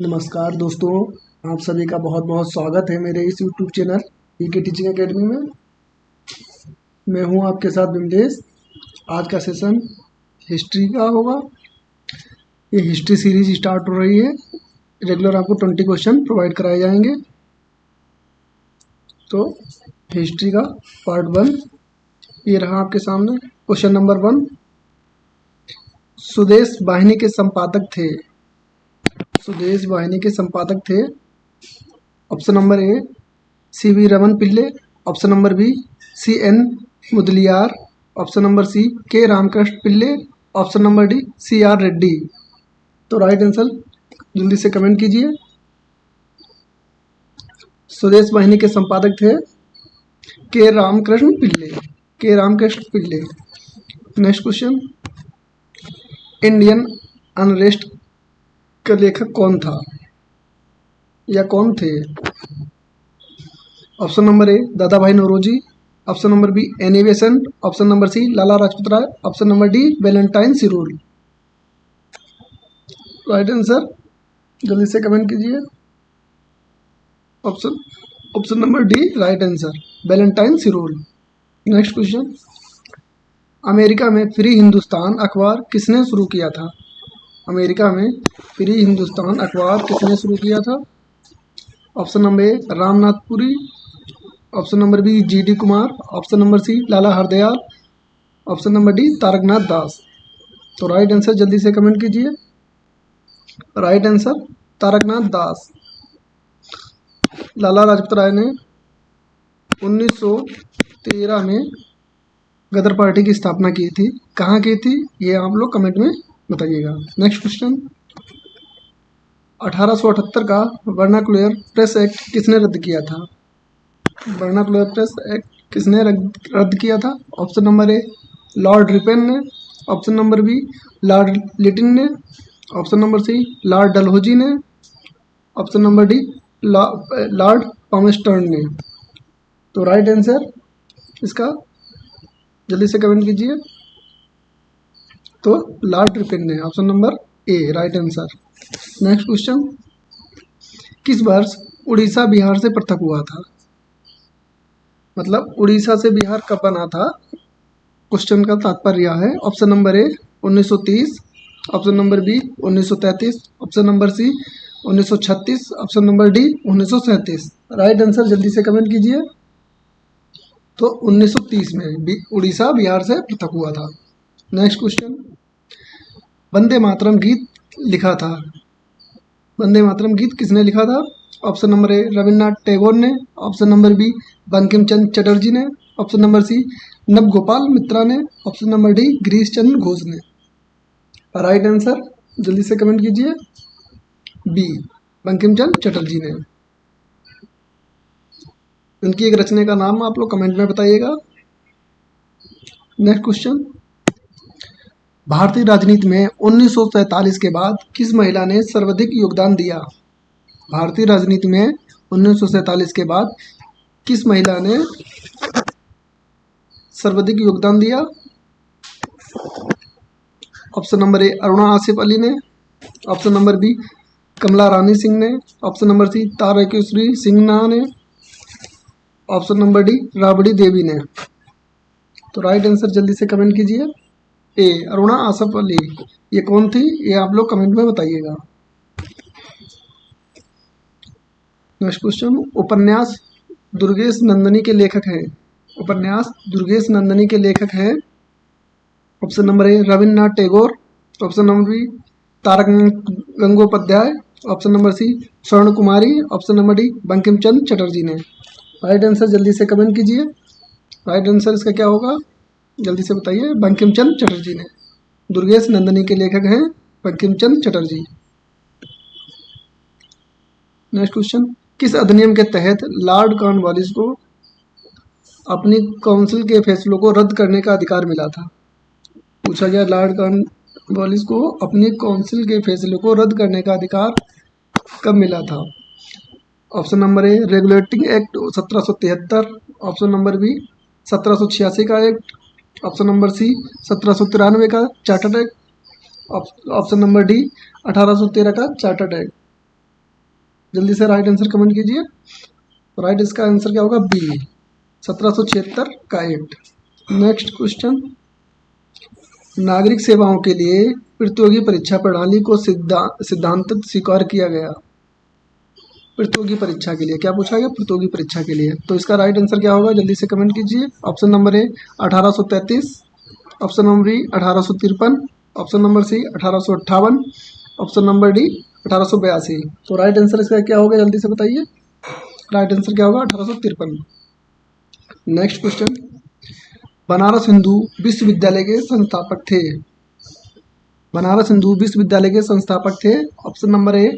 नमस्कार दोस्तों, आप सभी का बहुत बहुत स्वागत है मेरे इस यूट्यूब चैनल के टीचिंग एकेडमी में। मैं हूं आपके साथ विमलेश। आज का सेशन हिस्ट्री का होगा। ये हिस्ट्री सीरीज स्टार्ट हो रही है। रेगुलर आपको 20 क्वेश्चन प्रोवाइड कराए जाएंगे। तो हिस्ट्री का पार्ट 1 ये रहा आपके सामने। क्वेश्चन नंबर 1, स्वदेश वाहिनी के संपादक थे। स्वदेश वाहिनी के संपादक थे। Option number A C V. Raman Pillai, option number B C N. Mudaliar, option number C K Ramakrishna Pillai, option number D C R. Reddy. तो राइट आंसर जल्दी से कमेंट कीजिए। स्वदेश वाहिनी के संपादक थे के रामकृष्ण पिल्ले। के रामकृष्ण पिल्ले। नेक्स्ट क्वेश्चन, इंडियन अनरेस्ट का लेखक कौन था या कौन थे? Option number A Dadabhai Naoroji, option number B Annie Besant, option number C Lala Lajpat Rai, option number D Valentine Chirol. Right answer जल्दी से कमेंट कीजिए। Option option number D right answer, Valentine Chirol. Next question, America में free Hindustan अखबार किसने शुरू किया था? America में फ्री हिंदुस्तान अखबार किसने शुरू किया था? Option number A Ramnath Puri, option number B G D. Kumar, option number C Lala Hardayal, option number D Taraknath Das. तो राइट आंसर जल्दी से कमेंट कीजिए। Right answer Taraknath Das. लाला लाजपत राय ने 1913 में गदर पार्टी की स्थापना की थी। कहाँ की थी ये आप लोग कमेंट में बताइएगा। नेक्स्ट क्वेश्चन, 1878 का वर्नाकुलर प्रेस एक्ट किसने रद्द किया था? वर्नाकुलर प्रेस एक्ट किसने रद्द किया था? Option number A Lord Ripon ने, option number B Lord Lytton ने, option number C Lord Dalhousie ने, option number D Lord Palmerston ने। तो राइट आंसर इसका जल्दी से कमेंट कीजिए। तो लॉर्ड रिपेन ने, ऑप्शन नंबर ए राइट आंसर। नेक्स्ट क्वेश्चन, किस वर्ष उड़ीसा बिहार से पृथक हुआ था? मतलब उड़ीसा से बिहार कब बना था? क्वेश्चन का तात्पर्य यह है। Option number A 1930, option number B 1933, option number C 1936, option number D 1937। Right answer जल्दी से कमेंट कीजिए। तो 1930 में उड़ीसा बिहार से पृथक हुआ था। नेक्स्ट क्वेश्चन, वंदे मातरम गीत लिखा था। वंदे मातरम गीत किसने लिखा था? Option number A Rabindranath Tagore ने, option number B Bankim Chandra Chatterjee ने, ऑप्शन नंबर सी नवगोपाल मित्रा ने, option number D Girish Chandra Ghosh ने। राइट आंसर जल्दी से कमेंट कीजिए। बी बंकिम चंद्र चटर्जी ने। उनकी एक रचना का नाम आप लोग कमेंट में बताइएगा। नेक्स्ट क्वेश्चन, भारतीय राजनीति में 1947 के बाद किस महिला ने सर्वाधिक योगदान दिया? भारतीय राजनीति में 1947 के बाद किस महिला ने सर्वाधिक योगदान दिया? ऑप्शन नंबर ए अरुणा आसिफ अली ने, ऑप्शन नंबर बी कमला रानी सिंह ने, ऑप्शन नंबर सी तारकेश्वरी सिन्हा ने, option number D Rabri Devi ने। तो राइट आंसर जल्दी से कमेंट कीजिए। ए अरुणा आसिफ अली। ये कौन थी ये आप लोग कमेंट में बताइएगा। नेक्स्ट क्वेश्चन, उपन्यास दुर्गेश नंदिनी के लेखक हैं। उपन्यास दुर्गेश नंदिनी के लेखक हैं। Option number A Rabindranath Tagore, option number B Tarak Gangopadhyay, option number C Swarna Kumari, option number D Bankim Chandra Chatterjee ने। राइट आंसर जल्दी से कमेंट कीजिए। राइट आंसर इसका क्या होगा जल्दी से बताइए। बंकिम चंद्र चटर्जी ने। दुर्गेश नंदिनी के लेखक हैं बंकिम चंद्र चटर्जी। नेक्स्ट क्वेश्चन, किस अधिनियम के तहत लॉर्ड कॉर्नवालिस को अपनी काउंसिल के फैसलों को रद्द करने का अधिकार मिला था? पूछा गया लॉर्ड कॉर्नवालिस को अपनी काउंसिल के फैसलों को रद्द करने का अधिकार कब मिला था? Option number A regulating act 1773, option number B 1786 का एक्ट, ऑप्शन नंबर सी 1793 का chartered act, option number D 1813 का चार्टर्ड एक्ट। जल्दी से राइट आंसर कमेंट कीजिए। राइट इसका आंसर क्या होगा? बी, 1776 का एक्ट। नेक्स्ट क्वेश्चन, नागरिक सेवाओं के लिए प्रतियोगी परीक्षा प्रणाली को सिद्धांत स्वीकार किया गया। प्रतियोगी परीक्षा के लिए क्या पूछा गया? प्रतियोगी परीक्षा के लिए। तो इसका राइट आंसर क्या होगा? जल्दी से कमेंट कीजिए। Option number A 1833, option number B 1853, option number C 1858, option number D 1882। तो राइट आंसर इसका क्या होगा? जल्दी से बताइए। राइट आंसर क्या होगा? 1853। नेक्स्ट क्वेश्चन, बनारस हिंदू विश्वविद्यालय के संस्थापक थे। बनारस हिंदू विश्वविद्यालय के संस्थापक थे। Option number A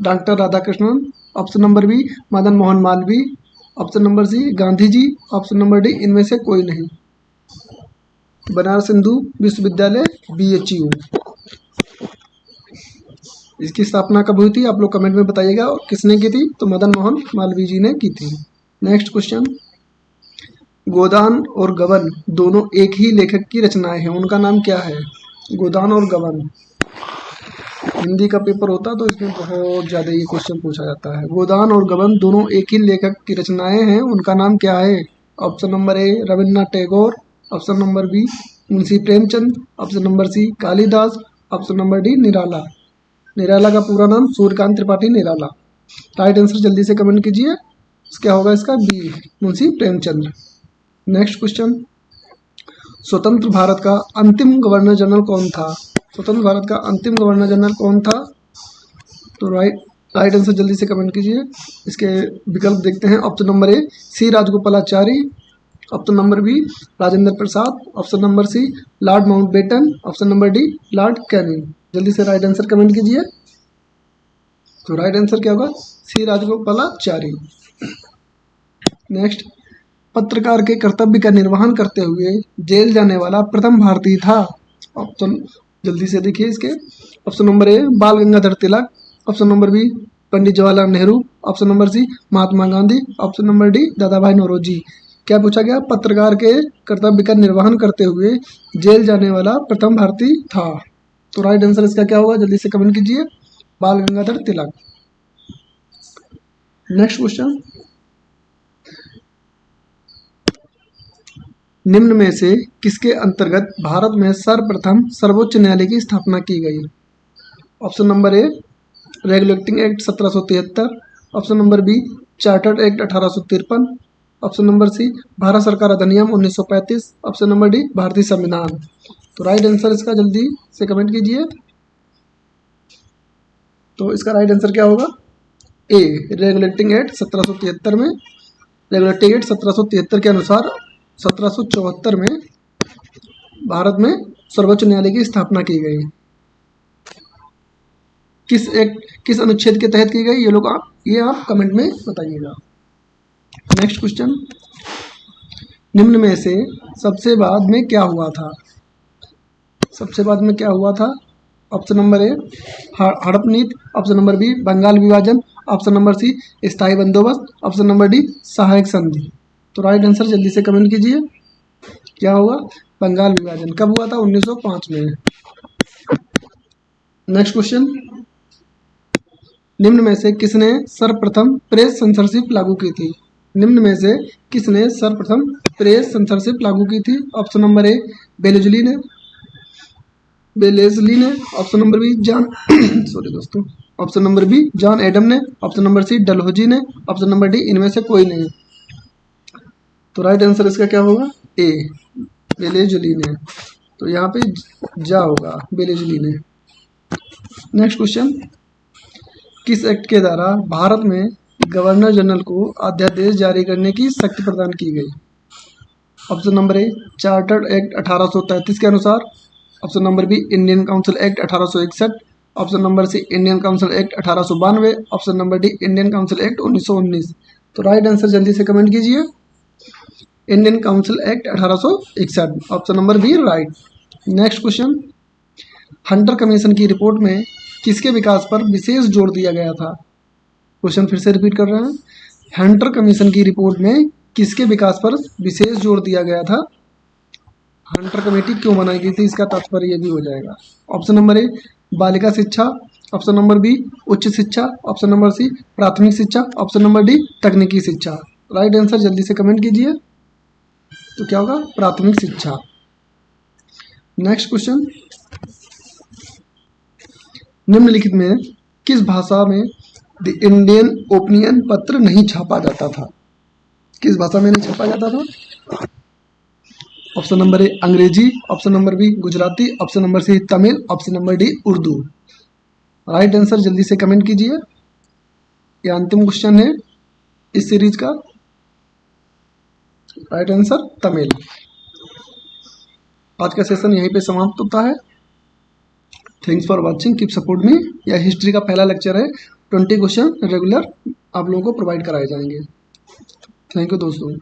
doctor Radhakrishnan, option number B Madan Mohan Malviya, option number C Gandhi ji, option number D इनमें से कोई नहीं। बनारस हिंदू विश्वविद्यालय BHU, इसकी स्थापना कब हुई थी? आप लोग कमेंट में बताइएगा। और किसने की थी? तो मदन मोहन मालवीय जी ने की थी। नेक्स्ट क्वेश्चन, गोदान और गबन दोनों एक ही लेखक की रचनाएं हैं, उनका नाम क्या है? गोदान और गबन, हिंदी का पेपर होता तो इसमें बहुत ज़्यादा ये क्वेश्चन पूछा जाता है। गोदान और गबन दोनों एक ही लेखक की रचनाएं हैं, उनका नाम क्या है? Option number A Rabindranath Tagore, option number B Munshi Premchand, option number C Kalidas, option number D Nirala. Nirala का पूरा नाम सूर्यकांत त्रिपाठी निराला। राइट आंसर जल्दी से कमेंट कीजिए। क्या होगा इसका? B, Munshi Premchand. Next question, स्वतंत्र भारत का अंतिम गवर्नर जनरल कौन था? स्वतंत्र भारत का अंतिम गवर्नर जनरल कौन था? तो राइट आंसर जल्दी से कमेंट कीजिए। इसके विकल्प देखते हैं। Option number A C Rajagopalachari, option number B Rajendra Prasad, option number C Lord Mountbatten, option number D Lord Canning. जल्दी से राइट आंसर कमेंट कीजिए। तो राइट आंसर क्या होगा? सी राजगोपालाचारी। नेक्स्ट, पत्रकार के कर्तव्य का निर्वहन करते हुए जेल जाने वाला प्रथम भारतीय था। ऑप्शन जल्दी से देखिए इसके। Option number A Bal Gangadhar Tilak, option number B Pandit Jawaharlal Nehru, option number C Mahatma Gandhi, option number D Dadabhai Naoroji. क्या पूछा गया? पत्रकार के कर्तव्य का निर्वहन करते हुए जेल जाने वाला प्रथम भारतीय था। तो राइट आंसर इसका क्या होगा? जल्दी से कमेंट कीजिए। बाल गंगाधर तिलक। नेक्स्ट क्वेश्चन, निम्न में से किसके अंतर्गत भारत में सर्वप्रथम सर्वोच्च न्यायालय की स्थापना की गई? Option number A regulating act 1773, option number B chartered act 1853, option number C Bharat सरकार अधिनियम 1935, ऑप्शन नंबर डी भारतीय संविधान। तो राइट आंसर इसका जल्दी से कमेंट कीजिए। तो इसका राइट आंसर क्या होगा? ए रेगुलेटिंग एक्ट 1773 में, रेगुलेटिंग एक्ट 1773 के अनुसार 1774 में भारत में सर्वोच्च न्यायालय की स्थापना की गई। किस अनुच्छेद के तहत की गई? ये आप कमेंट में बताइएगा। नेक्स्ट क्वेश्चन, निम्न में से सबसे बाद में क्या हुआ था? सबसे बाद में क्या हुआ था? ऑप्शन नंबर ए हड़प नीति, ऑप्शन नंबर बी बंगाल विभाजन, ऑप्शन नंबर सी स्थायी बंदोबस्त, ऑप्शन नंबर डी सहायक संधि। तो राइट आंसर जल्दी से कमेंट कीजिए। क्या होगा? बंगाल विभाजन। कब हुआ था? 1905 में। नेक्स्ट क्वेश्चन, निम्न में से किसने सर्वप्रथम प्रेस सेंसरशिप लागू की थी? निम्न में से किसने सर्वप्रथम प्रेस सेंसरशिप लागू की थी? ऑप्शन नंबर ए बेलेजली ने, option number B John sorry दोस्तों, option number B John Adam ने, ऑप्शन नंबर सी डलहौजी ने, ऑप्शन नंबर डी इनमें से कोई नहीं। तो राइट आंसर इसका क्या होगा? ए बेलेजली ने। तो यहाँ पे जा होगा बेलेजली ने। नेक्स्ट क्वेश्चन, किस एक्ट के द्वारा भारत में गवर्नर जनरल को अध्यादेश जारी करने की शक्ति प्रदान की गई? Option number A chartered act 1833 के अनुसार, option number B Indian council act 1861, option number C Indian council act 1892, option number D Indian council act 1919। तो राइट आंसर जल्दी से कमेंट कीजिए। Indian council act 1861, option number B right. Next question, Hunter commission की report में किसके विकास पर विशेष जोर दिया गया था? क्वेश्चन फिर से रिपीट कर रहे हैं। हंटर कमीशन की रिपोर्ट में किसके विकास पर विशेष जोर दिया गया था? हंटर कमेटी क्यों बनाई गई थी, इसका तात्पर्य ये भी हो जाएगा। ऑप्शन नंबर ए बालिका शिक्षा, ऑप्शन नंबर बी उच्च शिक्षा, ऑप्शन नंबर सी प्राथमिक शिक्षा, ऑप्शन नंबर डी तकनीकी शिक्षा। राइट आंसर जल्दी से कमेंट कीजिए। तो क्या होगा? प्राथमिक शिक्षा। नेक्स्ट क्वेश्चन, निम्नलिखित में किस भाषा में द इंडियन ओपिनियन पत्र नहीं छापा जाता था? किस भाषा में नहीं छापा जाता था? Option number A Angrezi, option number B Gujarati, option number C Tamil, option number D Urdu. Right answer जल्दी से कमेंट कीजिए। यह अंतिम क्वेश्चन है इस सीरीज का। Right answer Tamil. आज का सेशन यहीं पे समाप्त होता है। Thanks for watching, keep support me. यह हिस्ट्री का पहला लेक्चर है। 20 क्वेश्चन रेगुलर आप लोगों को प्रोवाइड कराए जाएंगे। थैंक यू दोस्तों।